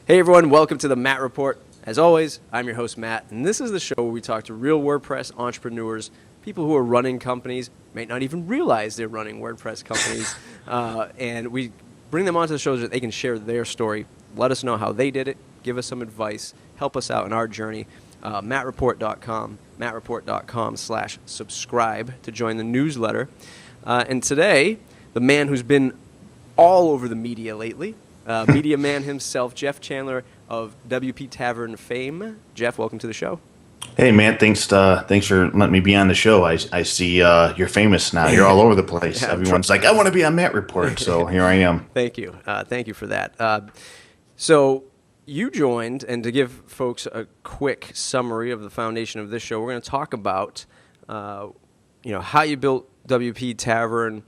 Hey everyone, welcome to the Matt Report. As always, I'm your host Matt, and this is the show where we talk to real WordPress entrepreneurs, people who are running companies, may not even realize they're running WordPress companies, and we bring them onto the show so that they can share their story, let us know how they did it, give us some advice, help us out in our journey. mattreport.com/subscribe to join the newsletter. And today, the man who's been all over the media lately, media man himself, Jeff Chandler of WP Tavern fame. Jeff, welcome to the show. Hey, man, thanks for letting me be on the show. I see you're famous now. You're all over the place. Yeah, everyone's like, I want to be on Matt Report, so here I am. Thank you. Thank you for that. So you joined, and to give folks a quick summary of the foundation of this show, we're going to talk about how you built WP Tavern,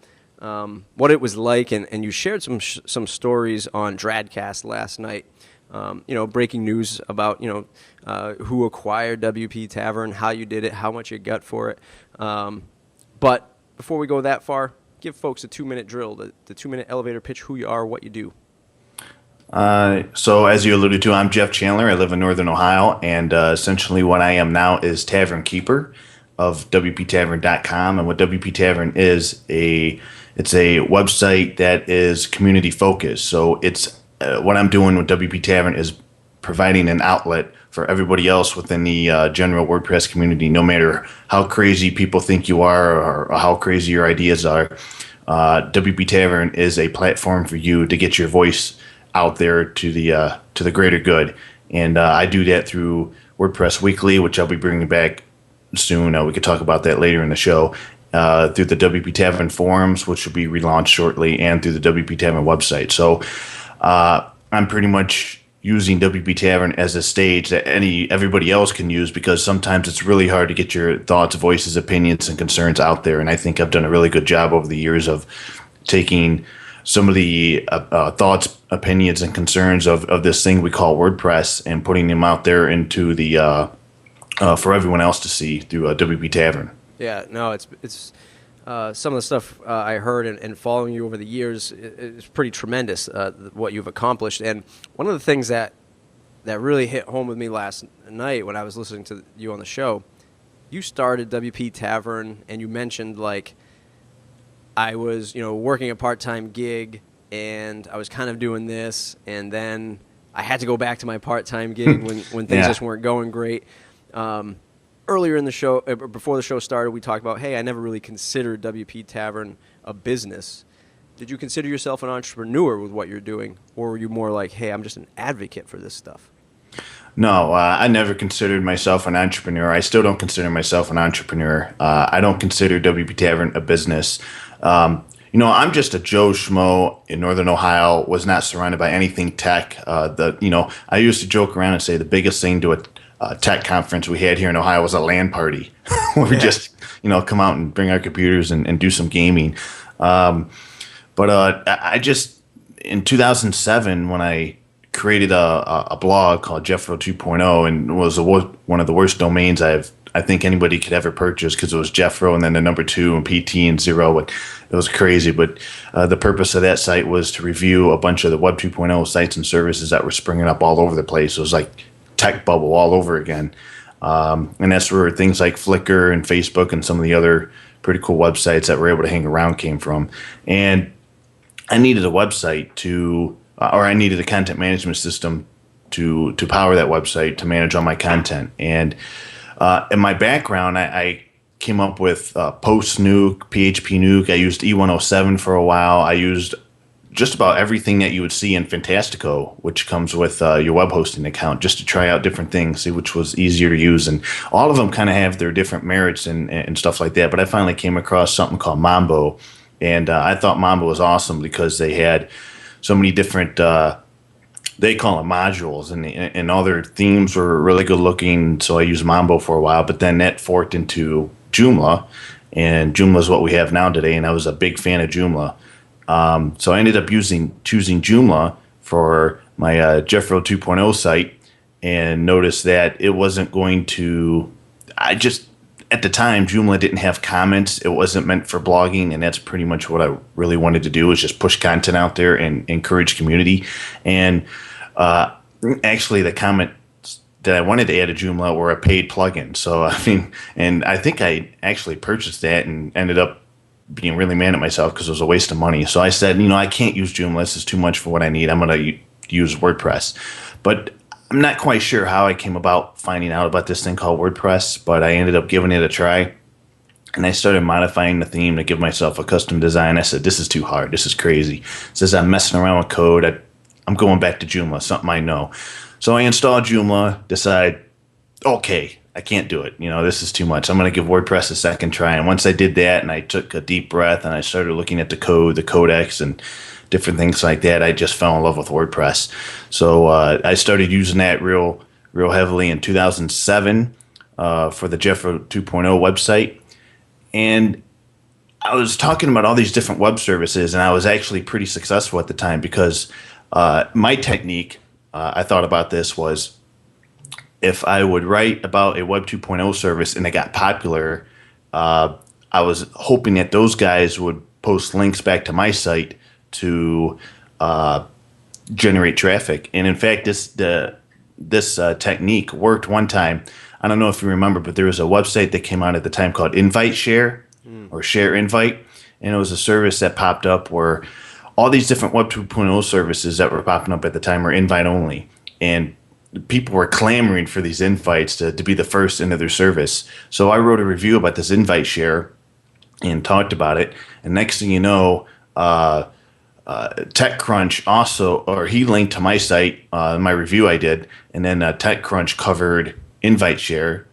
what it was like, and you shared some stories on Dradcast last night. Breaking news about who acquired WP Tavern, how you did it, how much you got for it. But before we go that far, give folks a 2-minute drill, the 2-minute elevator pitch, who you are, what you do. So as you alluded to, I'm Jeff Chandler. I live in Northern Ohio, and essentially what I am now is Tavern Keeper of WPTavern.com. And what WP Tavern is, it's a website that is community focused. So it's what I'm doing with WP Tavern is providing an outlet for everybody else within the general WordPress community, no matter how crazy people think you are or how crazy your ideas are. WP Tavern is a platform for you to get your voice out there to the greater good. And I do that through WordPress Weekly, which I'll be bringing back soon. We could talk about that later in the show. Through the WP Tavern forums, which will be relaunched shortly, and through the WP Tavern website. So I'm pretty much using WP Tavern as a stage that everybody else can use, because sometimes it's really hard to get your thoughts, voices, opinions, and concerns out there. And I think I've done a really good job over the years of taking some of the thoughts, opinions, and concerns of this thing we call WordPress and putting them out there into the for everyone else to see through WP Tavern. Yeah, no, it's some of the stuff I heard and following you over the years is pretty tremendous, what you've accomplished. And one of the things that really hit home with me last night when I was listening to you on the show, you started WP Tavern, and you mentioned, like, I was working a part-time gig, and I was kind of doing this, and then I had to go back to my part-time gig when things just weren't going great. Earlier in the show, before the show started, we talked about, hey, I never really considered WP Tavern a business. Did you consider yourself an entrepreneur with what you're doing, or were you more like, hey, I'm just an advocate for this stuff? No, I never considered myself an entrepreneur. I still don't consider myself an entrepreneur. I don't consider WP Tavern a business. I'm just a Joe Schmo in Northern Ohio, was not surrounded by anything tech. I used to joke around and say the biggest thing to a tech conference we had here in Ohio was a LAN party where we just, come out and bring our computers and do some gaming. But I just, in 2007, when I created a blog called Jeffro 2.0, and it was one of the worst domains I think anybody could ever purchase, because it was Jeffro and then the number 2 and PT and 0. It was crazy. But the purpose of that site was to review a bunch of the Web 2.0 sites and services that were springing up all over the place. It was like tech bubble all over again. And that's where things like Flickr and Facebook and some of the other pretty cool websites that were able to hang around came from. And I needed a website I needed a content management system to power that website, to manage all my content. And in my background, I came up with PostNuke, PHP Nuke. I used E107 for a while. I used just about everything that you would see in Fantastico, which comes with your web hosting account, just to try out different things, see which was easier to use. And all of them kind of have their different merits and stuff like that. But I finally came across something called Mambo, and I thought Mambo was awesome because they had so many different, they call them modules, and all their themes were really good looking. So I used Mambo for a while, but then that forked into Joomla, and Joomla is what we have now today. And I was a big fan of Joomla. So I ended up choosing Joomla for my Jeffro 2.0 site, and noticed that it wasn't going to, at the time, Joomla didn't have comments. It wasn't meant for blogging, and that's pretty much what I really wanted to do, is just push content out there and encourage community. And Actually, the comment that I wanted to add a Joomla were a paid plugin. So I mean, and I think I actually purchased that and ended up being really mad at myself because it was a waste of money. So I said, I can't use Joomla. This is too much for what I need. I'm going to use WordPress. But I'm not quite sure how I came about finding out about this thing called WordPress, but I ended up giving it a try. And I started modifying the theme to give myself a custom design. I said, this is too hard. This is crazy. It says I'm messing around with code. I'm going back to Joomla, something I know. So I installed Joomla, decide, okay, I can't do it. This is too much. I'm going to give WordPress a second try. And once I did that and I took a deep breath and I started looking at the code, the codex, and different things like that, I just fell in love with WordPress. So I started using that real heavily in 2007 for the Jeffro 2.0 website. And I was talking about all these different web services, and I was actually pretty successful at the time because my technique, I thought about this, was if I would write about a Web 2.0 service and it got popular, I was hoping that those guys would post links back to my site to generate traffic. And in fact, this technique worked one time. I don't know if you remember, but there was a website that came out at the time called Invite Share or Share Invite. And it was a service that popped up where all these different Web 2.0 services that were popping up at the time were invite only. And people were clamoring for these invites to be the first into their service. So I wrote a review about this Invite Share and talked about it. And next thing you know, TechCrunch also, or he linked to my site, my review I did, and then TechCrunch covered Invite Share,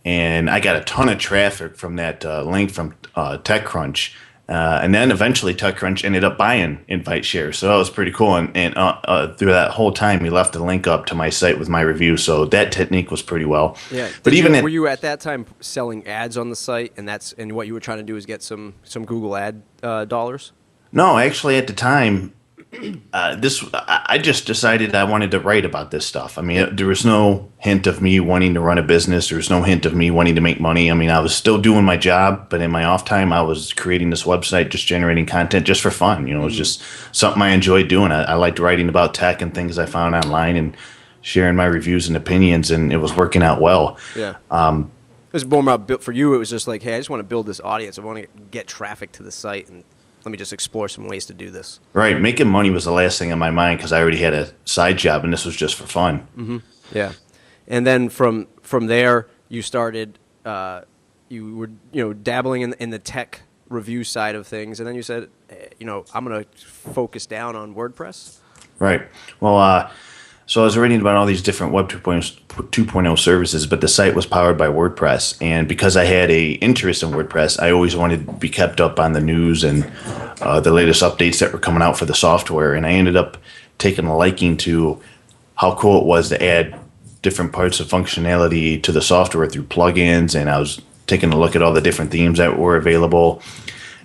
and I got a ton of traffic from that link from TechCrunch. And then eventually TechCrunch ended up buying Invite Share. So that was pretty cool. And through that whole time, he left a link up to my site with my review. So that technique was pretty well. Yeah. But were you at that time selling ads on the site, and what you were trying to do is get some Google ad dollars? No, actually, at the time, I just decided I wanted to write about this stuff. I mean, there was no hint of me wanting to run a business. There was no hint of me wanting to make money. I mean, I was still doing my job, but in my off time, I was creating this website, just generating content just for fun. It was just something I enjoyed doing. I liked writing about tech and things I found online and sharing my reviews and opinions, and it was working out well. Yeah. It was more about, for you, it was just like, hey, I just want to build this audience. I want to get traffic to the site, and let me just explore some ways to do this. Right. Making money was the last thing on my mind because I already had a side job, and this was just for fun. Mm-hmm. Yeah. And then from there, you started, you were dabbling in the tech review side of things, and then you said, I'm going to focus down on WordPress. Right. Well, so I was reading about all these different Web 2.0 services, but the site was powered by WordPress. And because I had a interest in WordPress, I always wanted to be kept up on the news and the latest updates that were coming out for the software. And I ended up taking a liking to how cool it was to add different parts of functionality to the software through plugins. And I was taking a look at all the different themes that were available.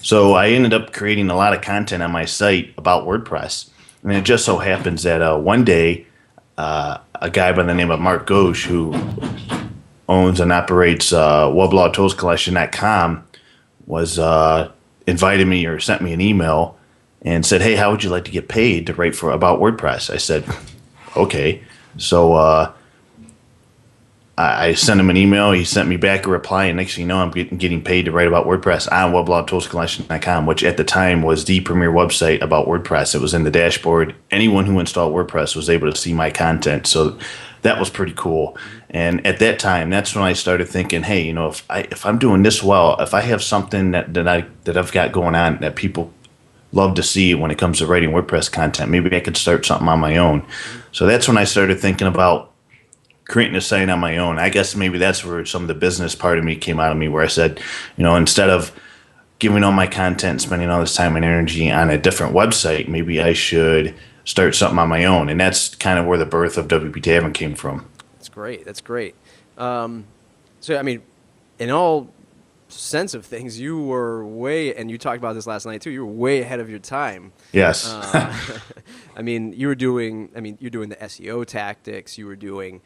So I ended up creating a lot of content on my site about WordPress. And it just so happens that one day, a guy by the name of Mark Ghosh, who owns and operates WeblawToolsCollection.com, was invited me or sent me an email and said, hey, how would you like to get paid to write about WordPress? I said, okay. So I sent him an email. He sent me back a reply, and next thing you know, I'm getting paid to write about WordPress on WeblawToolsCollection.com, which at the time was the premier website about WordPress. It was in the dashboard. Anyone who installed WordPress was able to see my content, so that was pretty cool. And at that time, that's when I started thinking, hey, if I'm doing this well, if I have something that I've got going on that people love to see when it comes to writing WordPress content, maybe I could start something on my own. So that's when I started thinking about creating a site on my own. I guess maybe that's where some of the business part of me came out of me, where I said, instead of giving all my content and spending all this time and energy on a different website, maybe I should start something on my own. And that's kind of where the birth of WP Tavern came from. That's great. That's great. So, I mean, in all sense of things, you were and you talked about this last night too, you were way ahead of your time. Yes. I mean, you're doing the SEO tactics, you were doing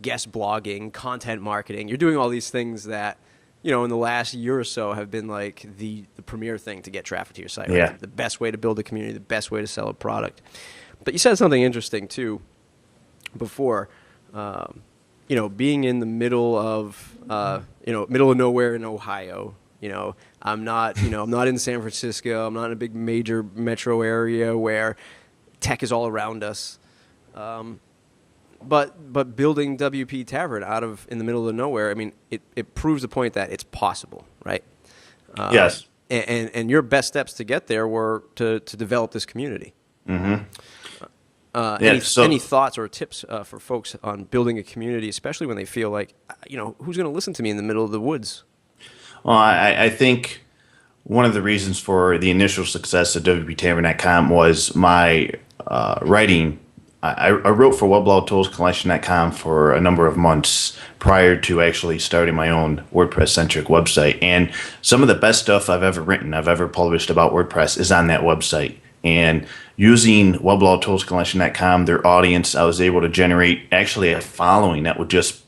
guest blogging, content marketing. You're doing all these things that, in the last year or so have been like the premier thing to get traffic to your site. Right? Yeah. The best way to build a community, the best way to sell a product. But you said something interesting too. before, being in the middle of, middle of nowhere in Ohio. I'm not in San Francisco. I'm not in a big major metro area where tech is all around us. But building WP Tavern in the middle of nowhere, I mean, it proves the point that it's possible, right? Yes. And your best steps to get there were to develop this community. Mm-hmm. Any thoughts or tips for folks on building a community, especially when they feel like, who's going to listen to me in the middle of the woods? Well, I think one of the reasons for the initial success of WPTavern.com was my writing. I wrote for WebLawToolsCollection.com for a number of months prior to actually starting my own WordPress-centric website. And some of the best stuff I've ever published about WordPress is on that website. And using WebLawToolsCollection.com, their audience, I was able to generate actually a following that would just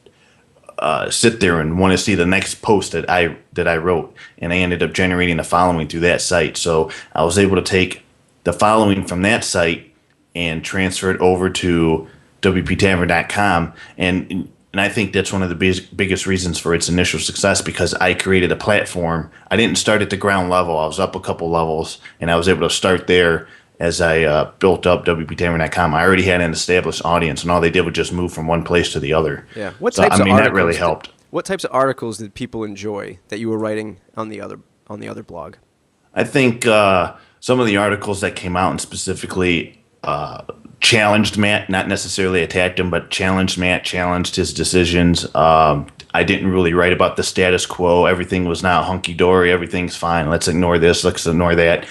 sit there and want to see the next post that I wrote. And I ended up generating a following through that site. So I was able to take the following from that site and transfer it over to WPTavern.com. And I think that's one of the biggest reasons for its initial success, because I created a platform. I didn't start at the ground level. I was up a couple levels, and I was able to start there as I built up WPTavern.com. I already had an established audience, and all they did was just move from one place to the other. Yeah. That really helped. What types of articles did people enjoy that you were writing on the other blog? I think some of the articles that came out and specifically challenged Matt, not necessarily attacked him, but challenged Matt, challenged his decisions. I didn't really write about the status quo. Everything was now hunky-dory. Everything's fine. Let's ignore this. Let's ignore that.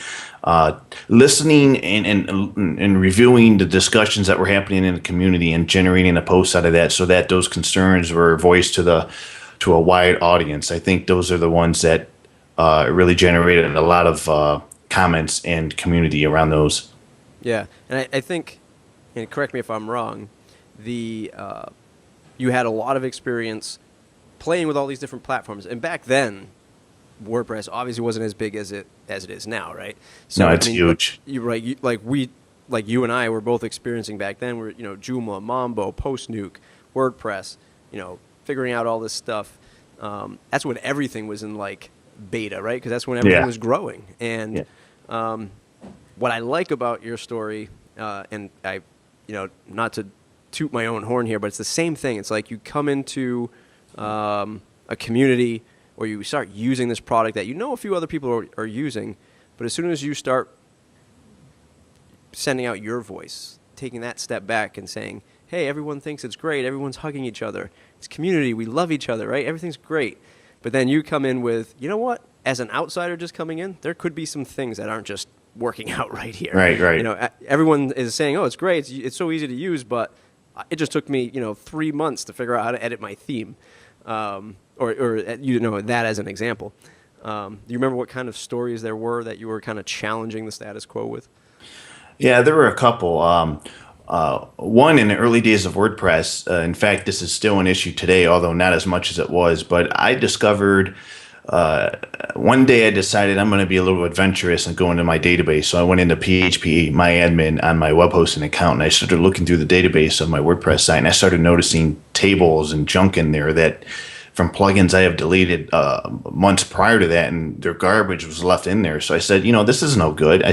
Listening and reviewing the discussions that were happening in the community and generating a post out of that so that those concerns were voiced to a wide audience. I think those are the ones that really generated a lot of comments and community around those. Yeah, and I think, and correct me if I'm wrong, you had a lot of experience playing with all these different platforms, and back then, WordPress obviously wasn't as big as it is now, right? So, no, it's huge. You're right. You and I were both experiencing back then. We're Joomla, Mambo, PostNuke, WordPress. Figuring out all this stuff. That's when everything was in beta, right? Because that's when everything was growing. And what I like about your story, and I, not to toot my own horn here, but it's the same thing. It's like you come into a community or you start using this product that a few other people are using, but as soon as you start sending out your voice, taking that step back and saying, hey, everyone thinks it's great, everyone's hugging each other, it's community, we love each other, right? Everything's great. But then you come in with, you know what? As an outsider just coming in, there could be some things that aren't just working out right here. Right. Everyone is saying, oh, it's great, it's so easy to use, but it just took me, 3 months to figure out how to edit my theme. Or that as an example. Do you remember what kind of stories there were that you were kind of challenging the status quo with? Yeah, there were a couple. One in the early days of WordPress. In fact, this is still an issue today, although not as much as it was. But I discovered one day I decided I'm going to be a little adventurous and go into my database. So I went into PHP, my admin on my web hosting account, and I started looking through the database of my WordPress site, and I started noticing tables and junk in there that from plugins I have deleted months prior to that, and their garbage was left in there. So I said, this is no good.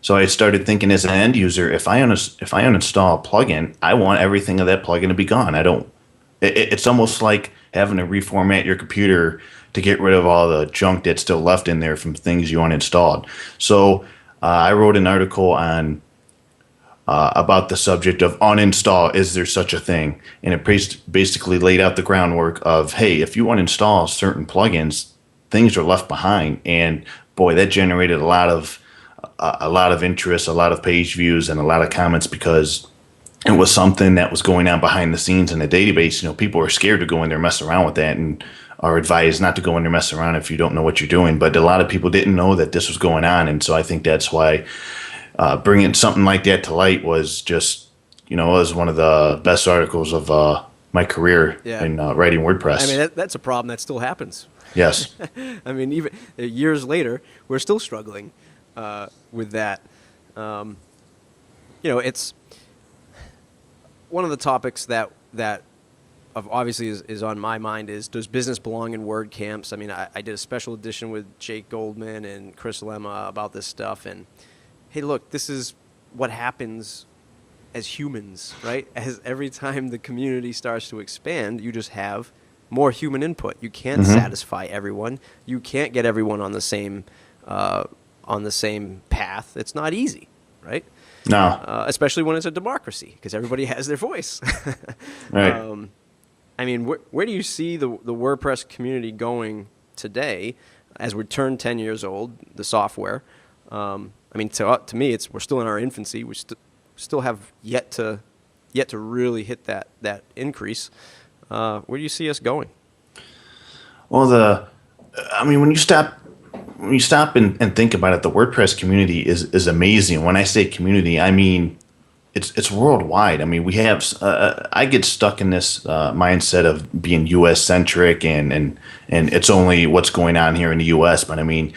So I started thinking as an end user, if I uninstall a plugin, I want everything of that plugin to be gone. It's almost like having to reformat your computer to get rid of all the junk that's still left in there from things you uninstalled. So I wrote an article on about the subject of uninstall, is there such a thing? And it basically laid out the groundwork of, hey, if you uninstall certain plugins, things are left behind. And boy, that generated a lot of interest, a lot of page views, and a lot of comments, because it was something that was going on behind the scenes in the database. People are scared to go in there and mess around with that, and are advised not to go in there and mess around if you don't know what you're doing. But a lot of people didn't know that this was going on, and so I think that's why bringing something like that to light was just, was one of the best articles of my career in writing WordPress. I mean, that's a problem that still happens. Yes. I mean, even years later, we're still struggling with that. It's one of the topics that obviously is on my mind is, does business belong in WordCamps? I mean, I did a special edition with Jake Goldman and Chris Lemma about this stuff. And hey, look, this is what happens as humans, right? As every time the community starts to expand, you just have more human input. You can't satisfy everyone. You can't get everyone on the same path. It's not easy, right? No. Especially when it's a democracy, because everybody has their voice. Right. I mean, where do you see the WordPress community going today as we turn 10 years old, the software? I mean, to me, we're still in our infancy. We still have yet to really hit that increase. Where do you see us going? Well, when you stop and think about it, the WordPress community is amazing. When I say community, I mean it's worldwide. I mean, we have I get stuck in this mindset of being U.S. centric and it's only what's going on here in the U.S. But I mean,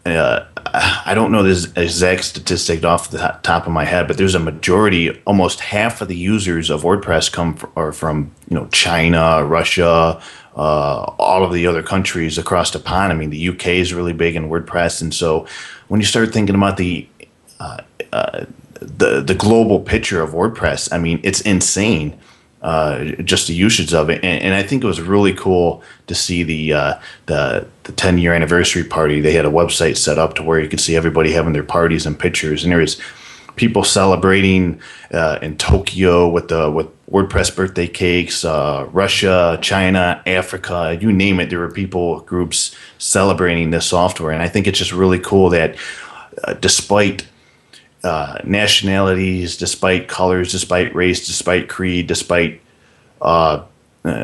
I don't know this exact statistic off the top of my head, but there's a majority, almost half of the users of WordPress are from China, Russia, all of the other countries across the pond. I mean, the UK is really big in WordPress, and so when you start thinking about the global picture of WordPress, I mean, it's insane. Just the usage of it, and I think it was really cool to see the 10-year anniversary party. They had a website set up to where you could see everybody having their parties and pictures, and there was people celebrating in Tokyo with WordPress birthday cakes, Russia, China, Africa, you name it. There were groups celebrating this software, and I think it's just really cool that despite nationalities, despite colors, despite race, despite creed, despite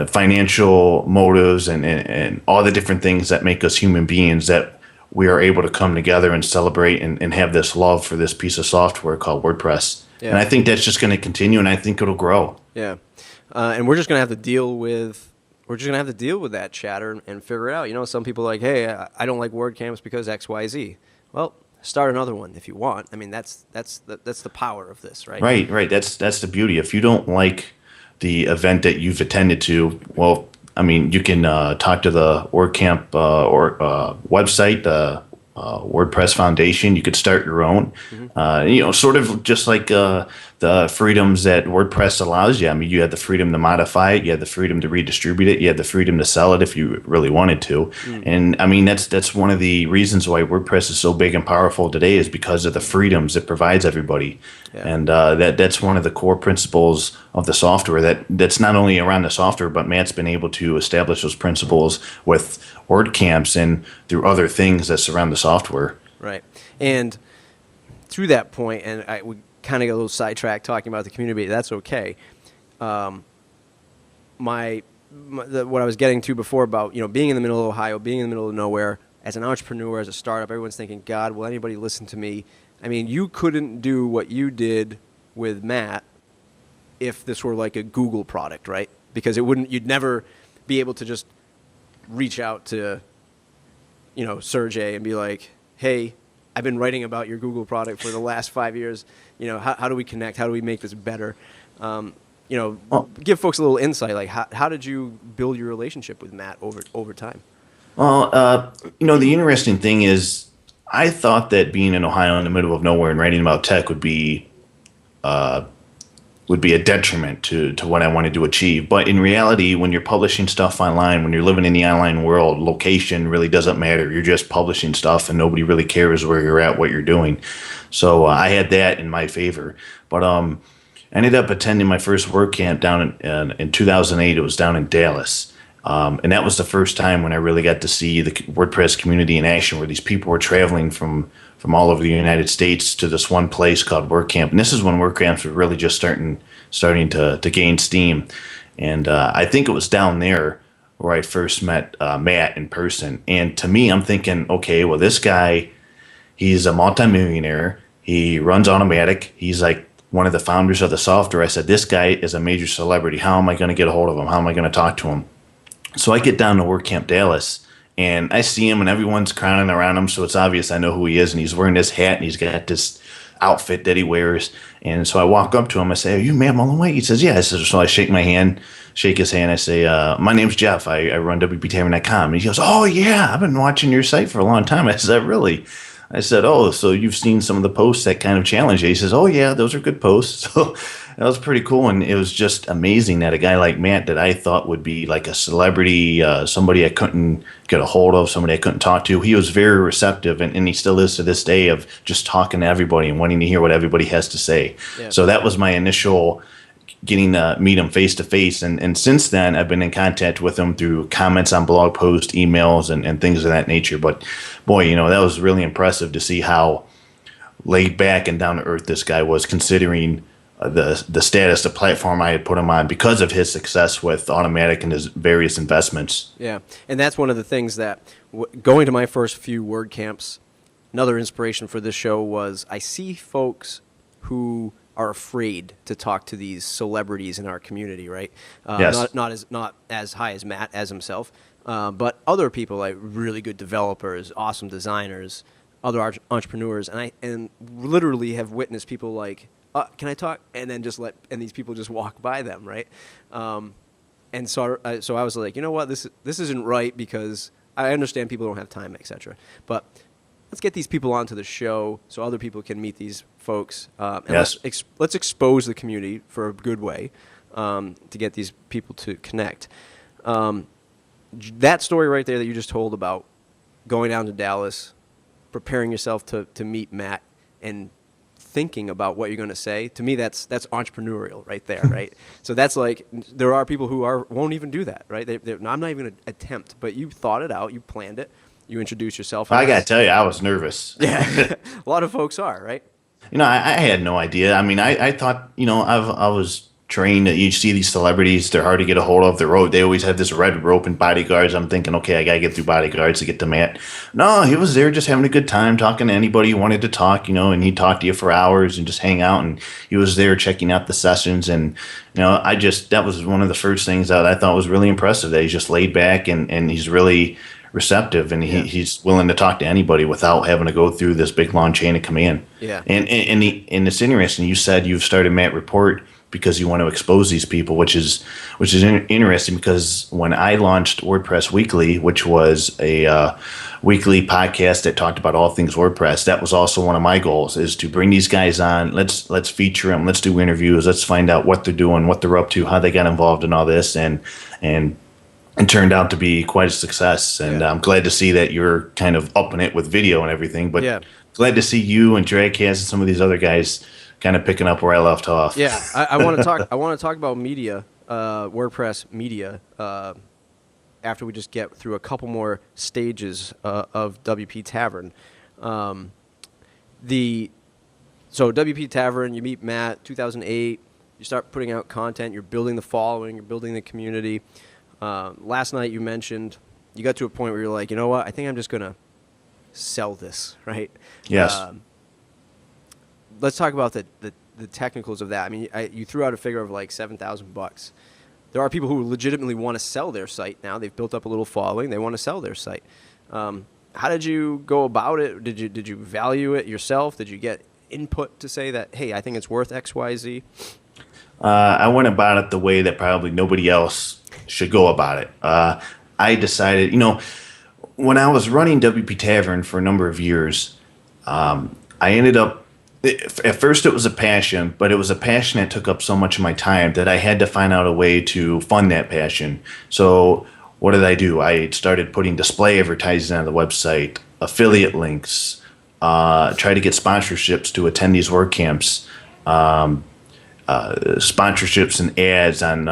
financial motives and all the different things that make us human beings, that we are able to come together and celebrate and have this love for this piece of software called WordPress. Yeah. And I think that's just going to continue, and I think it'll grow. Yeah, and we're just going to have to deal with that chatter and figure it out. Some people are like, hey, I don't like WordCamps because X, Y, Z. Well, start another one if you want. I mean, that's the power of this, right? Right. That's the beauty. If you don't like the event that you've attended to, well, I mean, you can talk to the WordCamp website, the WordPress Foundation. You could start your own. Sort of just like the freedoms that WordPress allows you. I mean, you had the freedom to modify it, you had the freedom to redistribute it, you had the freedom to sell it if you really wanted to. And I mean, that's one of the reasons why WordPress is so big and powerful today, is because of the freedoms it provides everybody. Yeah. And that's one of the core principles of the software. That's not only around the software, but Matt's been able to establish those principles with WordCamps and through other things that surround the software. Right. And through that point, and we kind of got a little sidetracked talking about the community, that's okay. What I was getting to before about being in the middle of Ohio, being in the middle of nowhere, as an entrepreneur, as a startup, everyone's thinking, God, will anybody listen to me? I mean, you couldn't do what you did with Matt if this were like a Google product, right? Because you'd never be able to just reach out to, Sergey and be like, hey, I've been writing about your Google product for the last 5 years. How do we connect? How do we make this better? Give folks a little insight. Like, how did you build your relationship with Matt over time? Well, the interesting thing is, I thought that being in Ohio in the middle of nowhere and writing about tech would be a detriment to what I wanted to achieve. But in reality, when you're publishing stuff online, when you're living in the online world, location really doesn't matter. You're just publishing stuff, and nobody really cares where you're at, what you're doing. So I had that in my favor. But I ended up attending my first WordCamp down in 2008. It was down in Dallas. And that was the first time when I really got to see the WordPress community in action, where these people were traveling from all over the United States to this one place called WordCamp. And this is when WordCamps were really just starting to gain steam. And I think it was down there where I first met Matt in person. And to me, I'm thinking, okay, well, this guy, he's a multimillionaire. He runs Automatic. He's like one of the founders of the software. I said, this guy is a major celebrity. How am I going to get a hold of him? How am I going to talk to him? So I get down to WordCamp Dallas, and I see him, and everyone's crowding around him, so it's obvious I know who he is, and he's wearing this hat, and he's got this outfit that he wears. And so I walk up to him. I say, "Are you Matt Mullenweg?" He says, "Yeah." I said, so I shake his hand. I say, "My name's Jeff. I run WPTavern.com." And he goes, "Oh yeah, I've been watching your site for a long time." I said, "Really?" I said, "Oh, so you've seen some of the posts that kind of challenge you?" He says, "Oh yeah, those are good posts." So that was pretty cool, and it was just amazing that a guy like Matt, that I thought would be like a celebrity, somebody I couldn't get a hold of, somebody I couldn't talk to, he was very receptive, and he still is to this day, of just talking to everybody and wanting to hear what everybody has to say. Yeah. So that was my initial getting to meet him face to face. And since then, I've been in contact with him through comments on blog posts, emails, and things of that nature. But boy, that was really impressive to see how laid back and down to earth this guy was, considering the status, the platform I had put him on because of his success with Automatic and his various investments. Yeah, and that's one of the things that going to my first few word camps, another inspiration for this show was I see folks who are afraid to talk to these celebrities in our community, right? Yes. Not as high as Matt as himself, but other people like really good developers, awesome designers, other entrepreneurs, and literally have witnessed people like, "Can I talk?" and then and these people just walk by them, right? And so I was like, you know what, this isn't right, because I understand people don't have time, etc. But let's get these people onto the show so other people can meet these folks. And Yes. let's expose the community for a good way to get these people to connect. That story right there that you just told about going down to Dallas, preparing yourself to meet Matt, and thinking about what you're going to say, to me that's entrepreneurial right there, right? So that's like, there are people who won't even do that, right? I'm not even going to attempt, but you thought it out, you planned it, you introduced yourself. I got to tell you, I was nervous. Yeah, a lot of folks are, right? I had no idea. I mean, I thought, I was trained that you see these celebrities, they're hard to get a hold of. They always have this red rope and bodyguards. I'm thinking, okay, I got to get through bodyguards to get to Matt. No, he was there just having a good time, talking to anybody who wanted to talk, and he'd talk to you for hours and just hang out. And he was there checking out the sessions. And, that was one of the first things that I thought was really impressive, that he's just laid back and he's really receptive, and he's willing to talk to anybody without having to go through this big long chain of command. Yeah. And it's interesting. You said you've started Matt Report because you want to expose these people, which is interesting, because when I launched WordPress Weekly, which was a weekly podcast that talked about all things WordPress, that was also one of my goals, is to bring these guys on. Let's feature them. Let's do interviews. Let's find out what they're doing, what they're up to, how they got involved in all this, and turned out to be quite a success. And I'm glad to see that you're kind of upping it with video and everything. But glad to see you and Dragcast and some of these other guys kind of picking up where I left off. Yeah, I want to talk. I want to talk about media, WordPress media, after we just get through a couple more stages of WP Tavern. So WP Tavern, you meet Matt, 2008. You start putting out content. You're building the following. You're building the community. Last night you mentioned you got to a point where you're like, you know what? I think I'm just gonna sell this, right? Yes. Let's talk about the technicals of that. I mean, you threw out a figure of like $7,000. There are people who legitimately want to sell their site now. They've built up a little following. They want to sell their site. How did you go about it? Did you value it yourself? Did you get input to say that, hey, I think it's worth X, Y, Z? I went about it the way that probably nobody else should go about it. I decided, when I was running WP Tavern for a number of years, I ended up, at first it was a passion, but it was a passion that took up so much of my time that I had to find out a way to fund that passion. So what did I do? I started putting display advertising on the website, affiliate links, try to get sponsorships to attend these WordCamps, sponsorships and ads on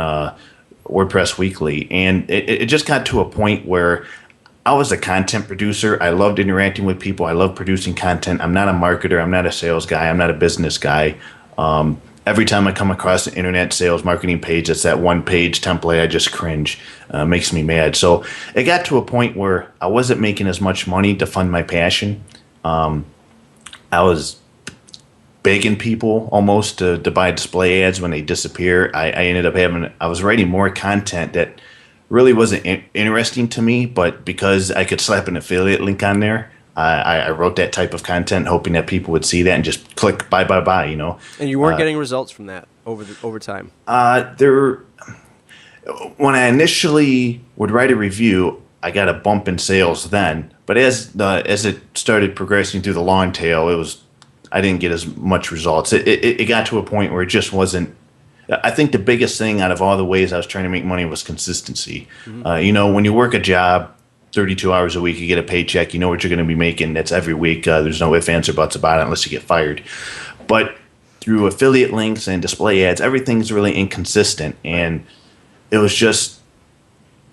WordPress Weekly. And it just got to a point where I was a content producer. I loved interacting with people. I love producing content. I'm not a marketer. I'm not a sales guy. I'm not a business guy. Every time I come across an internet sales marketing page, it's that one-page template, I just cringe. Makes me mad. So it got to a point where I wasn't making as much money to fund my passion. I was begging people almost to buy display ads when they disappear. I ended up I was writing more content that really wasn't interesting to me, but because I could slap an affiliate link on there, I wrote that type of content hoping that people would see that and just click buy, buy, buy, you know. And you weren't getting results from that over time. There, when I initially would write a review, I got a bump in sales then. But as it started progressing through the long tail, I didn't get as much results. It got to a point where it just wasn't. I think the biggest thing out of all the ways I was trying to make money was consistency. You know, when you work a job 32 hours a week, you get a paycheck, you know what you're going to be making. That's every week. There's no ifs, ands, or buts about it unless you get fired. But through affiliate links and display ads, everything's really inconsistent. And it was just,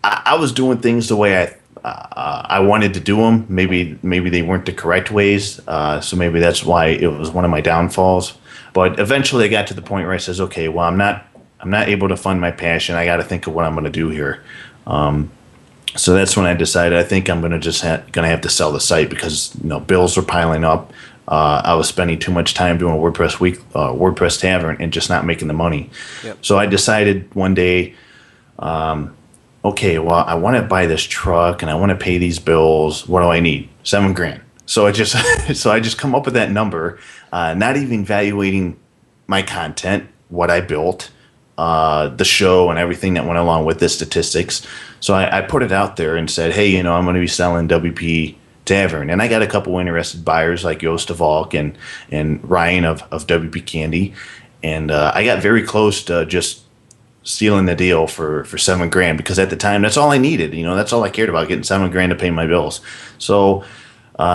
I was doing things the way I wanted to do them. Maybe they weren't the correct ways. So maybe that's why it was one of my downfalls. But eventually I got to the point where I says, okay, well, I'm not able to fund my passion. I got to think of what I'm going to do here. So that's when I decided I think I'm going to have to sell the site because, you know, bills were piling up. I was spending too much time doing WordPress Tavern and just not making the money. Yep. So I decided one day, okay, well, I want to buy this truck and I want to pay these bills. What do I need? $7,000. So I just come up with that number, not even evaluating my content, what I built, the show and everything that went along with the statistics. So I put it out there and said, hey, you know, I'm going to be selling WP Tavern. And I got a couple interested buyers like Joost de Valk and Ryan of WP Candy. And I got very close to just sealing the deal for $7,000 because at the time that's all I needed. You know, that's all I cared about, getting $7,000 to pay my bills. So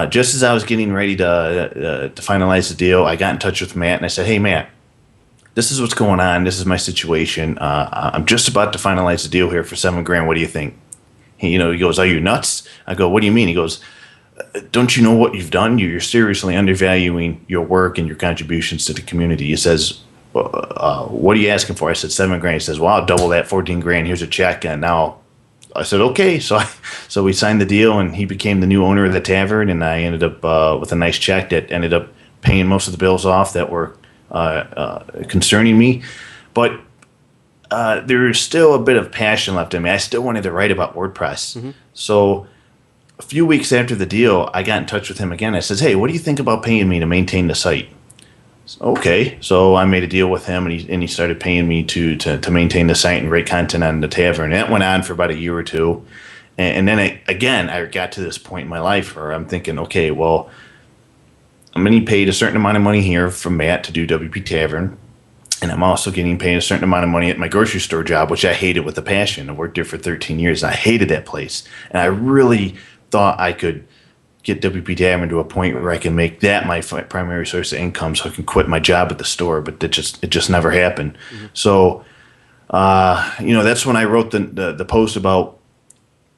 just as I was getting ready to finalize the deal, I got in touch with Matt and I said, hey, Matt, this is what's going on. This is my situation. I'm just about to finalize the deal here for $7,000. What do you think? He goes, are you nuts? I go, what do you mean? He goes, don't you know what you've done? You're seriously undervaluing your work and your contributions to the community. He says, what are you asking for? I said, $7,000. He says, well, I'll double that, $14,000. Here's a check. And now I said, okay. So we signed the deal and he became the new owner of the tavern. And I ended up with a nice check that ended up paying most of the bills off that were concerning me. But there's still a bit of passion left in me. I still wanted to write about WordPress. Mm-hmm. So a few weeks after the deal, I got in touch with him again. I says, hey, what do you think about paying me to maintain the site? Okay, so I made a deal with him, and he started paying me to maintain the site and write content on the tavern. And that went on for about a year or two. And then I got to this point in my life where I'm thinking, okay, well, I'm getting paid a certain amount of money here from Matt to do WP Tavern. And I'm also getting paid a certain amount of money at my grocery store job, which I hated with a passion. I worked there for 13 years. I hated that place. And I really thought I could get WP Tavern to a point where I can make that my primary source of income so I can quit my job at the store. But it just never happened. Mm-hmm. So, that's when I wrote the post about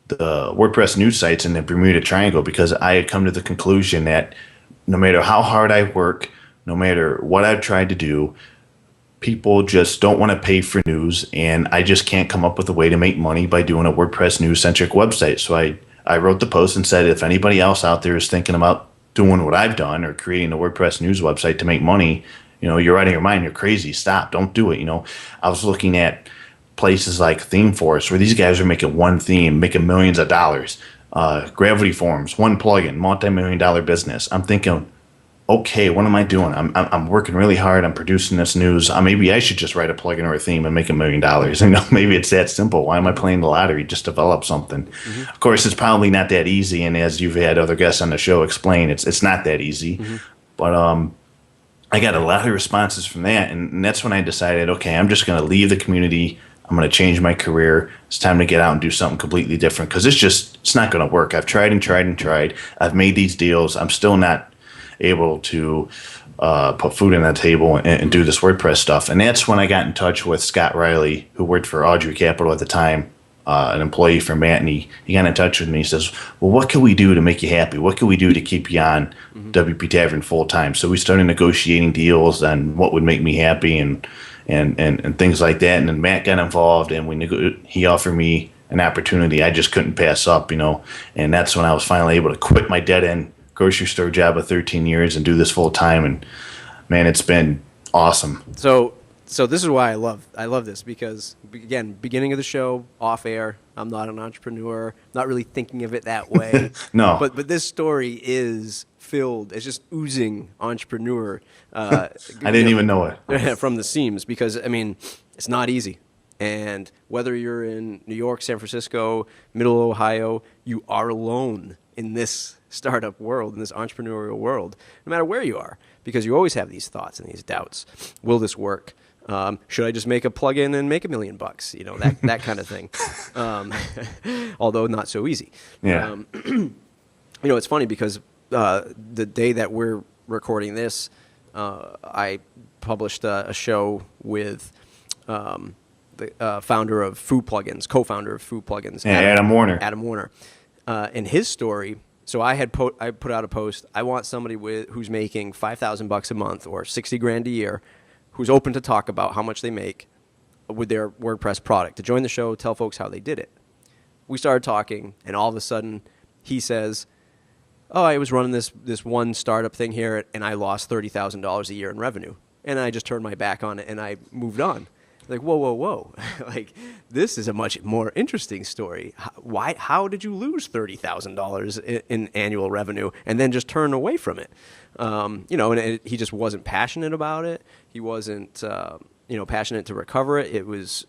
the WordPress news sites in the Bermuda Triangle, because I had come to the conclusion that no matter how hard I work, no matter what I've tried to do, people just don't want to pay for news, and I just can't come up with a way to make money by doing a WordPress news-centric website. So I wrote the post and said, if anybody else out there is thinking about doing what I've done or creating a WordPress news website to make money, you're out of your mind, you're crazy, stop, don't do it. I was looking at places like ThemeForest where these guys are making one theme, making millions of dollars. Gravity Forms, one plugin, multi-million-dollar business. I'm thinking, okay, what am I doing? I'm working really hard. I'm producing this news. Maybe I should just write a plugin or a theme and make $1 million. Maybe it's that simple. Why am I playing the lottery? Just develop something. Mm-hmm. Of course, it's probably not that easy. And as you've had other guests on the show explain, it's not that easy. Mm-hmm. But I got a lot of responses from that, and that's when I decided, okay, I'm just going to leave the community. I'm going to change my career. It's time to get out and do something completely different because it's not going to work. I've tried and tried and tried. I've made these deals. I'm still not able to put food on the table and do this WordPress stuff. And that's when I got in touch with Scott Riley, who worked for Audrey Capital at the time, an employee for Matt, and he got in touch with me. He says, well, what can we do to make you happy? What can we do to keep you on WP Tavern full time? So we started negotiating deals on what would make me happy and things like that. And then Matt got involved, and he offered me an opportunity I just couldn't pass up, and that's when I was finally able to quit my dead-end grocery store job of 13 years and do this full time. And man, it's been awesome. So So this is why I love this, because again, beginning of the show, off air, I'm not an entrepreneur, not really thinking of it that way. No. But this story is filled, it's just oozing entrepreneur. I didn't even know it. From the seams, because I mean, it's not easy. And whether you're in New York, San Francisco, Middle Ohio, you are alone in this startup world, in this entrepreneurial world, no matter where you are, because you always have these thoughts and these doubts. Will this work? Should I just make a plugin and make $1 million? You know, that kind of thing. Although not so easy. Yeah. You know, it's funny because the day that we're recording this, I published a show with the founder of Food Plugins, co-founder of Food Plugins, Adam Warner. Adam Warner, and his story. So I put out a post. I want somebody who's making $5,000 a month or $60,000 a year, who's open to talk about how much they make with their WordPress product, to join the show, tell folks how they did it. We started talking, and all of a sudden, he says, "Oh, I was running this one startup thing here, and I lost $30,000 a year in revenue, and I just turned my back on it, and I moved on." Like, whoa. Like, this is a much more interesting story. How did you lose $30,000 in annual revenue and then just turn away from it? You know, and he just wasn't passionate about it. He wasn't, passionate to recover it.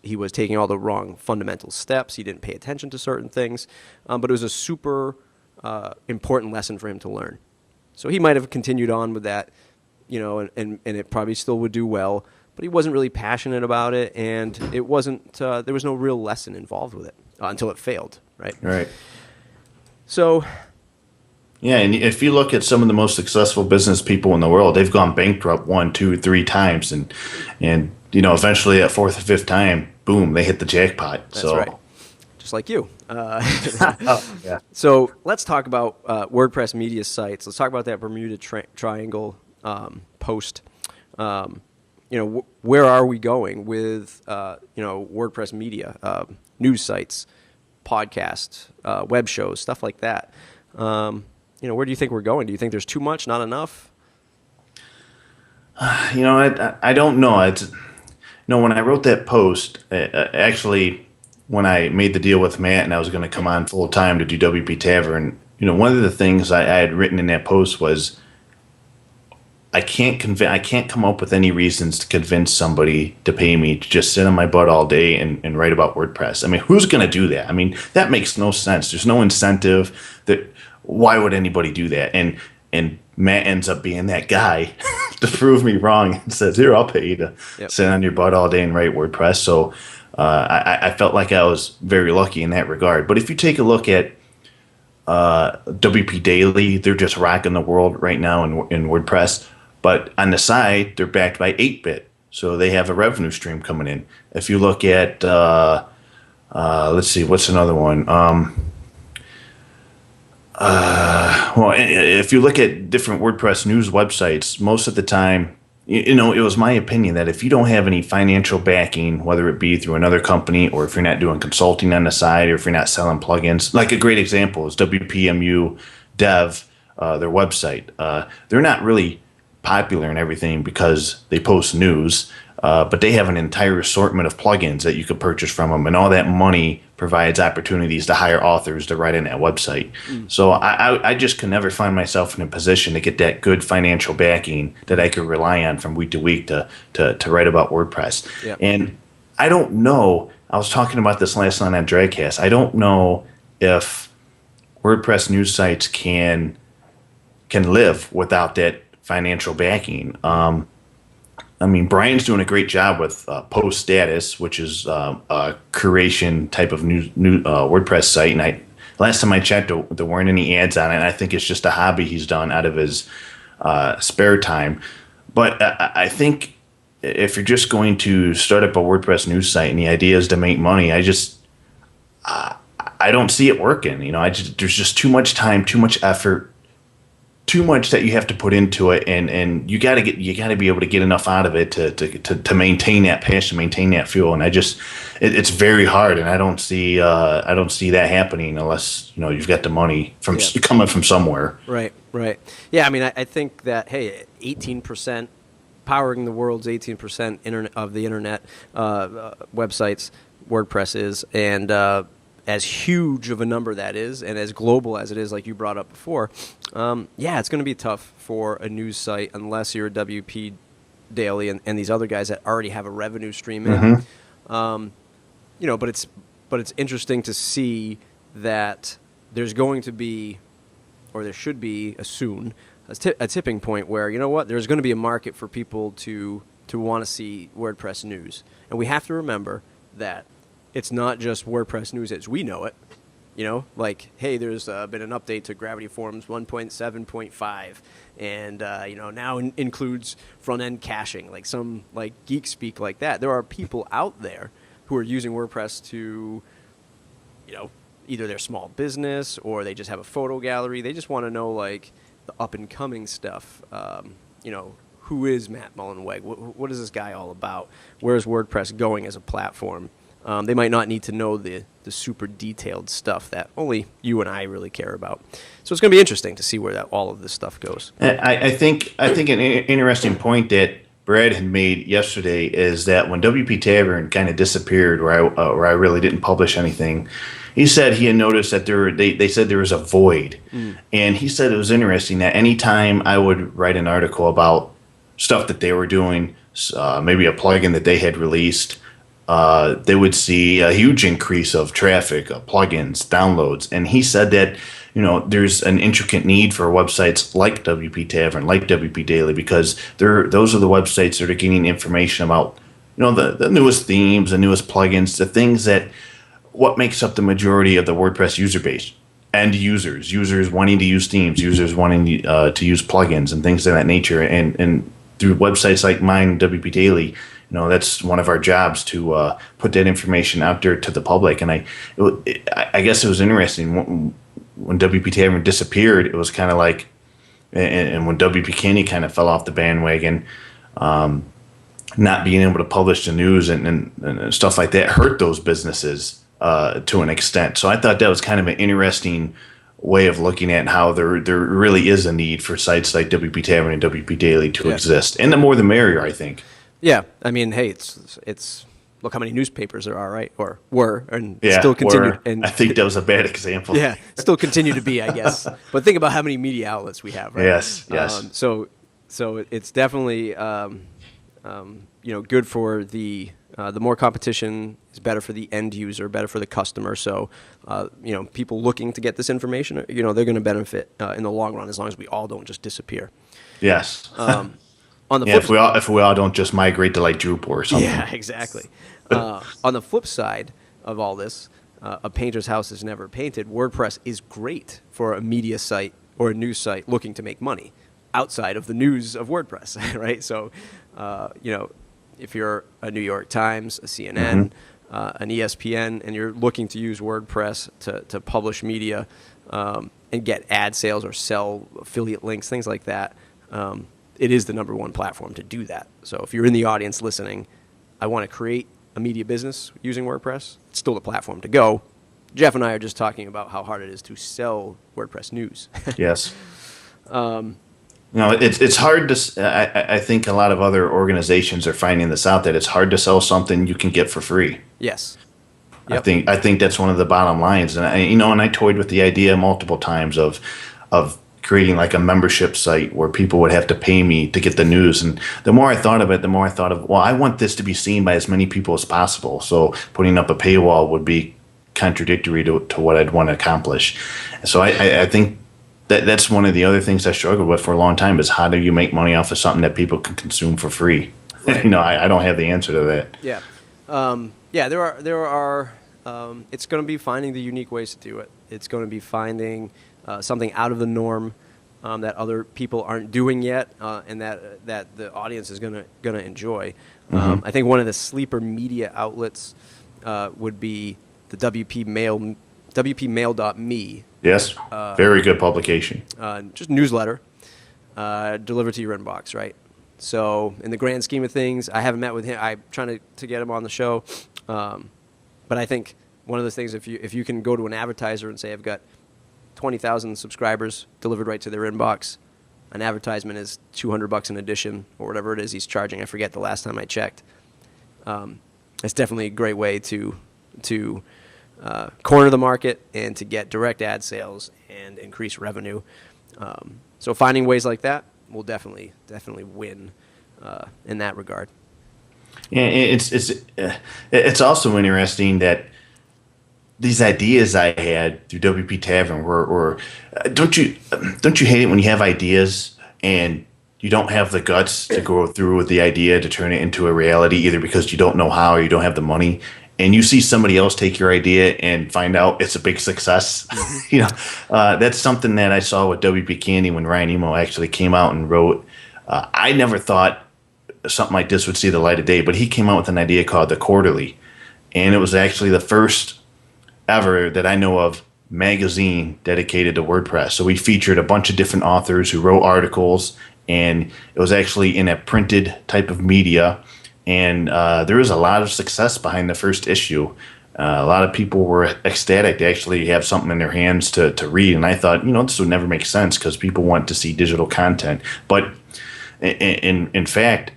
He was taking all the wrong fundamental steps. He didn't pay attention to certain things. But it was a super important lesson for him to learn. So he might have continued on with that, you know, and it probably still would do well. But he wasn't really passionate about it, and it wasn't. There was no real lesson involved with it until it failed, right? Right. So, yeah, and if you look at some of the most successful business people in the world, they've gone bankrupt 1, 2, 3 times, and you know, eventually at 4th or 5th time, boom, they hit the jackpot. That's right. Just like you. Yeah. So let's talk about WordPress media sites. Let's talk about that Bermuda Triangle post. You know, where are we going with, WordPress media, news sites, podcasts, web shows, stuff like that? Where do you think we're going? Do you think there's too much, not enough? You know, I don't know. When I wrote that post, actually, when I made the deal with Matt and I was going to come on full time to do WP Tavern, you know, one of the things I had written in that post was, I can't come up with any reasons to convince somebody to pay me to just sit on my butt all day and write about WordPress. I mean, who's going to do that? I mean, that makes no sense. There's no incentive. Why would anybody do that? And Matt ends up being that guy to prove me wrong and says, "Here, I'll pay you to sit on your butt all day and write WordPress." So I felt like I was very lucky in that regard. But if you take a look at WP Daily, they're just rocking the world right now in WordPress. But on the side, they're backed by 8-Bit, so they have a revenue stream coming in. If you look at, let's see, what's another one? If you look at different WordPress news websites, most of the time, you know, it was my opinion that if you don't have any financial backing, whether it be through another company or if you're not doing consulting on the side or if you're not selling plugins, like a great example is WPMU Dev, their website. They're not really popular and everything because they post news, but they have an entire assortment of plugins that you could purchase from them, and all that money provides opportunities to hire authors to write in that website. So I just could never find myself in a position to get that good financial backing that I could rely on from week to week to write about WordPress. Yep. And I don't know, I was talking about this last night on Dragcast, I don't know if WordPress news sites can live without that financial backing. I mean, Brian's doing a great job with Post Status, which is a curation type of new WordPress site. And last time I checked, there weren't any ads on it. And I think it's just a hobby he's done out of his spare time. But I think if you're just going to start up a WordPress news site and the idea is to make money, I don't see it working. You know, there's just too much time, too much effort, too much that you have to put into it, and you got to be able to get enough out of it to maintain that passion, maintain that fuel. And it's very hard, and I don't see that happening unless, you know, you've got the money coming from somewhere. Right. Yeah, I mean, I think that, hey, 18% powering the world's 18% of the internet websites. WordPress is, and as huge of a number that is, and as global as it is, like you brought up before, it's going to be tough for a news site unless you're a WP Daily and these other guys that already have a revenue stream in. But it's interesting to see that there's going to be, or there should be, a tipping point where, you know what, there's going to be a market for people to want to see WordPress news, and we have to remember that it's not just WordPress news as we know it. Like, hey, there's been an update to Gravity Forms 1.7.5, and now includes front-end caching, like some like geek speak like that. There are people out there who are using WordPress to, either their small business or they just have a photo gallery. They just want to know like the up-and-coming stuff. Who is Matt Mullenweg? What is this guy all about? Where is WordPress going as a platform? They might not need to know the super detailed stuff that only you and I really care about. So it's going to be interesting to see where all of this stuff goes. I think an interesting point that Brad had made yesterday is that when WP Tavern kind of disappeared, where I really didn't publish anything, he said he had noticed that they said there was a void, and he said it was interesting that anytime I would write an article about stuff that they were doing, maybe a plugin that they had released, they would see a huge increase of traffic, plugins, downloads. And he said that, there's an intricate need for websites like WP Tavern, like WP Daily, because those are the websites that are getting information about, the newest themes, the newest plugins, the things that, what makes up the majority of the WordPress user base. End users wanting to use themes, users wanting to use plugins and things of that nature. And through websites like mine, WP Daily, that's one of our jobs to put that information out there to the public. And I guess it was interesting when WP Tavern disappeared. It was kind of like, and when WP Kenny kind of fell off the bandwagon, not being able to publish the news and stuff like that hurt those businesses to an extent. So I thought that was kind of an interesting way of looking at how there really is a need for sites like WP Tavern and WP Daily to exist, and the more the merrier, I think. Yeah, I mean, hey, it's look how many newspapers there are, right? Or were, and still continue. And I think that was a bad example. Yeah, still continue to be, I guess. But think about how many media outlets we have, right? Yes. So it's definitely good for the more competition is better for the end user, better for the customer. So people looking to get this information, they're going to benefit in the long run as long as we all don't just disappear. Yes. On the flip if we all don't just migrate to like Drupal or something. Yeah, exactly. On the flip side of all this, a painter's house is never painted. WordPress is great for a media site or a news site looking to make money outside of the news of WordPress, right? So, if you're a New York Times, a CNN, an ESPN, and you're looking to use WordPress to publish media and get ad sales or sell affiliate links, things like that, it is the number one platform to do that. So if you're in the audience listening, I want to create a media business using WordPress, it's still the platform to go. Jeff and I are just talking about how hard it is to sell WordPress news. Yes. It's hard to. I think a lot of other organizations are finding this out, that it's hard to sell something you can get for free. Yes. Yep. I think that's one of the bottom lines, and I toyed with the idea multiple times of creating like a membership site where people would have to pay me to get the news. And the more I thought of it, well, I want this to be seen by as many people as possible. So putting up a paywall would be contradictory to what I'd want to accomplish. So I think that's one of the other things I struggled with for a long time, is how do you make money off of something that people can consume for free? Right. I don't have the answer to that. Yeah. There are it's going to be finding the unique ways to do it. It's going to be finding something out of the norm that other people aren't doing yet, and that the audience is going to enjoy. I think one of the sleeper media outlets would be the WPmail.me. Yes, very good publication. Just newsletter delivered to your inbox, right? So in the grand scheme of things, I haven't met with him. I'm trying to get him on the show, but I think one of those things, if you can go to an advertiser and say, I've got 20,000 subscribers delivered right to their inbox, an advertisement is $200 an edition or whatever it is he's charging. I forget the last time I checked. It's definitely a great way to corner the market and to get direct ad sales and increase revenue. So finding ways like that will definitely win in that regard. Yeah, it's also interesting that these ideas I had through WP Tavern were don't you hate it when you have ideas and you don't have the guts to go through with the idea to turn it into a reality, either because you don't know how or you don't have the money, and you see somebody else take your idea and find out it's a big success. That's something that I saw with WP Candy when Ryan Emo actually came out and wrote. I never thought something like this would see the light of day, but he came out with an idea called the Quarterly, and it was actually the first ever that I know of magazine dedicated to WordPress. So we featured a bunch of different authors who wrote articles, and it was actually in a printed type of media. And there was a lot of success behind the first issue. A lot of people were ecstatic to actually have something in their hands to read. And I thought, this would never make sense because people want to see digital content. But in fact,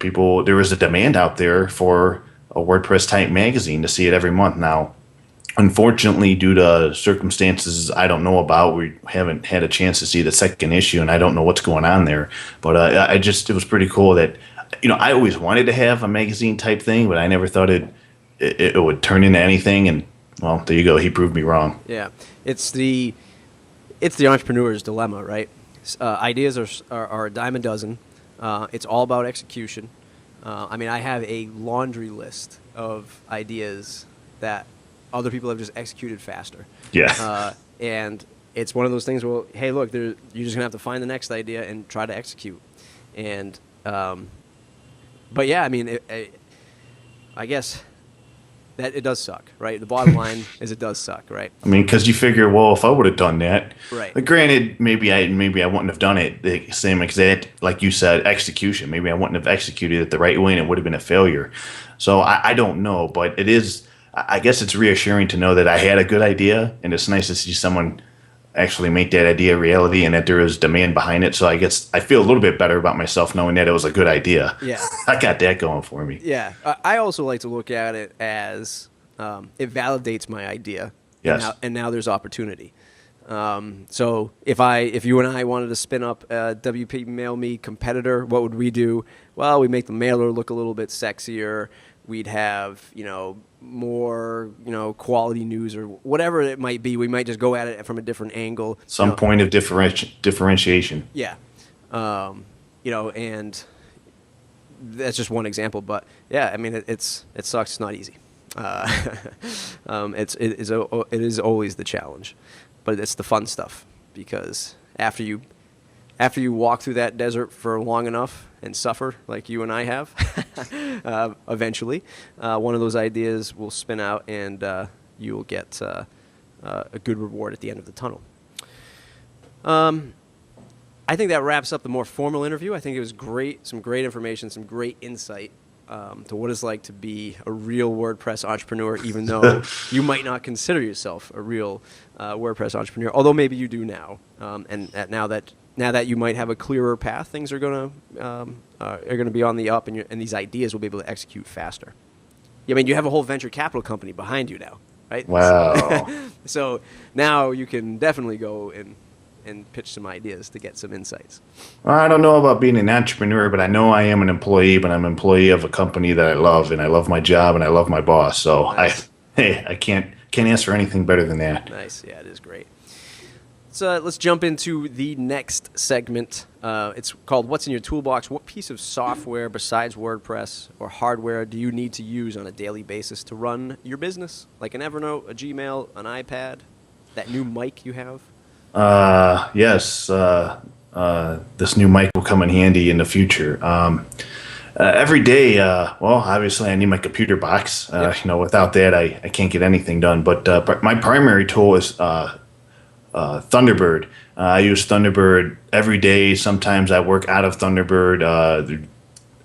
there was a demand out there for a WordPress type magazine to see it every month. Now, unfortunately, due to circumstances I don't know about, we haven't had a chance to see the second issue, and I don't know what's going on there. But it was pretty cool that, I always wanted to have a magazine type thing, but I never thought it would turn into anything. And well, there you go. He proved me wrong. Yeah, it's the entrepreneur's dilemma, right? Ideas are a dime a dozen. It's all about execution. I have a laundry list of ideas that other people have just executed faster. Yeah. And it's one of those things where, hey, look, you're just going to have to find the next idea and try to execute. And, but yeah, I guess that it does suck, right? The bottom line is it does suck, right? Because you figure, well, if I would have done that, right? Granted, maybe I wouldn't have done it the same exact, like you said, execution. Maybe I wouldn't have executed it the right way, and it would have been a failure. So I don't know, but it is. I guess it's reassuring to know that I had a good idea, and it's nice to see someone actually make that idea a reality and that there is demand behind it. So I guess I feel a little bit better about myself knowing that it was a good idea. Yeah. I got that going for me. Yeah. I also like to look at it as it validates my idea. Yes. And now there's opportunity. So if you and I wanted to spin up a WP Mail Me competitor, what would we do? Well, we make the mailer look a little bit sexier. We'd have, more, quality news or whatever it might be. We might just go at it from a different angle. Some point of differentiation. Yeah. And that's just one example. But yeah, it sucks. It's not easy. It is always the challenge, but it's the fun stuff, because after you walk through that desert for long enough and suffer like you and I have, eventually, one of those ideas will spin out, and you will get a good reward at the end of the tunnel. I think that wraps up the more formal interview. I think it was great, some great information, some great insight to what it's like to be a real WordPress entrepreneur, even though you might not consider yourself a real WordPress entrepreneur, although maybe you do now. And now that you might have a clearer path, things are going to be on the up, and these ideas will be able to execute faster. You have a whole venture capital company behind you now, right? Wow. So now you can definitely go and pitch some ideas to get some insights. Well, I don't know about being an entrepreneur, but I know I am an employee, but I'm an employee of a company that I love, and I love my job, and I love my boss. So nice. I can't ask for anything better than that. Nice. Yeah, it is great. So let's jump into the next segment. It's called What's in Your Toolbox? What piece of software besides WordPress or hardware do you need to use on a daily basis to run your business? Like an Evernote, a Gmail, an iPad, that new mic you have? Yes. This new mic will come in handy in the future. Every day, obviously I need my computer box. Without that, I can't get anything done. But my primary tool is Thunderbird. I use Thunderbird every day. Sometimes I work out of Thunderbird.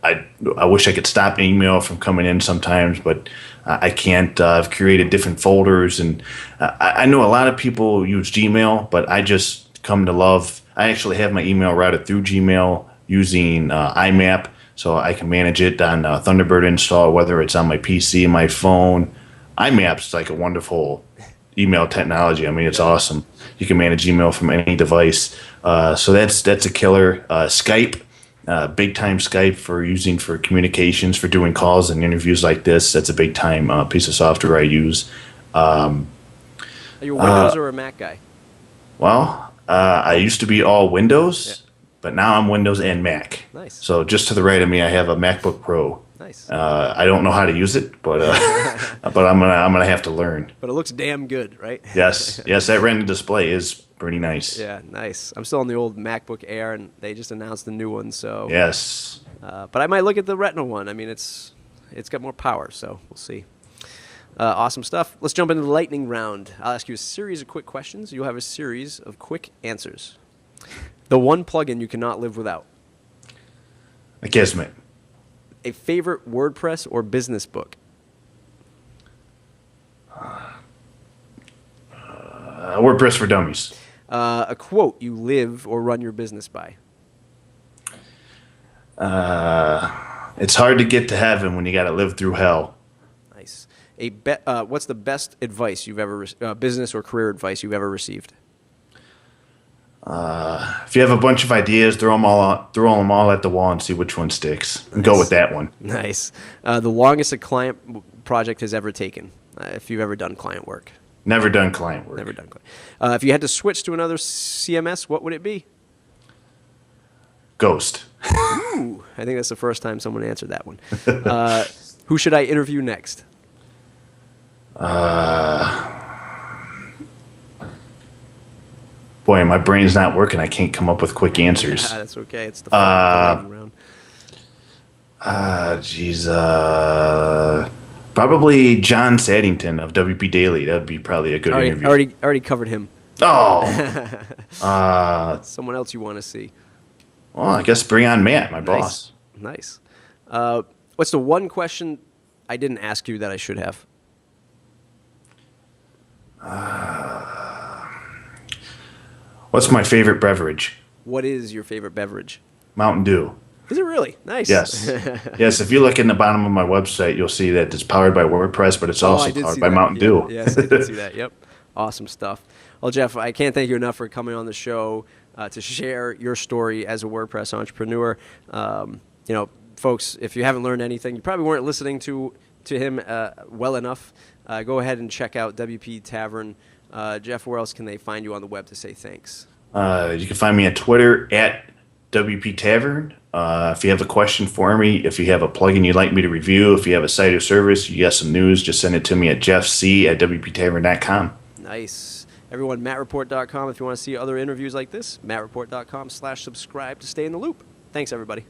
I wish I could stop email from coming in sometimes, but I can't. I've created different folders, and I know a lot of people use Gmail, but I just come to love I actually have my email routed through Gmail using IMAP, so I can manage it on Thunderbird install, whether it's on my PC, my phone. IMAP's like a wonderful email technology. I mean, it's awesome. You can manage email from any device. So that's a killer. Skype, big time Skype for using for communications, for doing calls and interviews like this. That's a big time piece of software I use. Are you a Windows or a Mac guy? Well, I used to be all Windows, but now I'm Windows and Mac. Nice. So just to the right of me, I have a MacBook Pro. Nice. I don't know how to use it, but but I'm gonna have to learn. But it looks damn good, right? Yes, that Retina display is pretty nice. Yeah, nice. I'm still on the old MacBook Air, and they just announced the new one. So Yes. but I might look at the Retina one. I mean, it's got more power, so we'll see. Awesome stuff. Let's jump into the lightning round. I'll ask you a series of quick questions. You'll have a series of quick answers. The one plugin you cannot live without. A Kismet. A favorite WordPress or business book. WordPress for Dummies. A quote you live or run your business by. It's hard to get to heaven when you got to live through hell. Nice. What's the best advice you've ever business or career advice you've ever received? If you have a bunch of ideas, throw them all at the wall and see which one sticks. And go with that one. Nice. The longest a client project has ever taken, if you've ever done client work. Never done client work. Never done client. If you had to switch to another CMS, what would it be? Ghost. Ooh, I think that's the first time someone answered that one. Who should I interview next? Boy, my brain's not working. I can't come up with quick answers. That's okay. It's the lightning round. Geez. Probably John Saddington of WP Daily. That would be probably a good interview. Already covered him. Oh. Someone else you want to see? Well, I guess bring on Matt, my boss. Nice. What's the one question I didn't ask you that I should have? What's my favorite beverage? What is your favorite beverage? Mountain Dew. Is it really? Nice. Yes. Yes, if you look in the bottom of my website, you'll see that it's powered by WordPress, but it's also powered by Mountain Dew. Yes, I did see that. Yep. Awesome stuff. Well, Jeff, I can't thank you enough for coming on the show to share your story as a WordPress entrepreneur. Folks, if you haven't learned anything, you probably weren't listening to him well enough. Go ahead and check out WP Tavern. Jeff, where else can they find you on the web to say thanks? You can find me on Twitter at WP Tavern. If you have a question for me, if you have a plugin you'd like me to review, if you have a site or service, you got some news, just send it to me at jeffc@WPTavern.com. Nice. Everyone, mattreport.com if you want to see other interviews like this. mattreport.com/subscribe to stay in the loop. Thanks, everybody.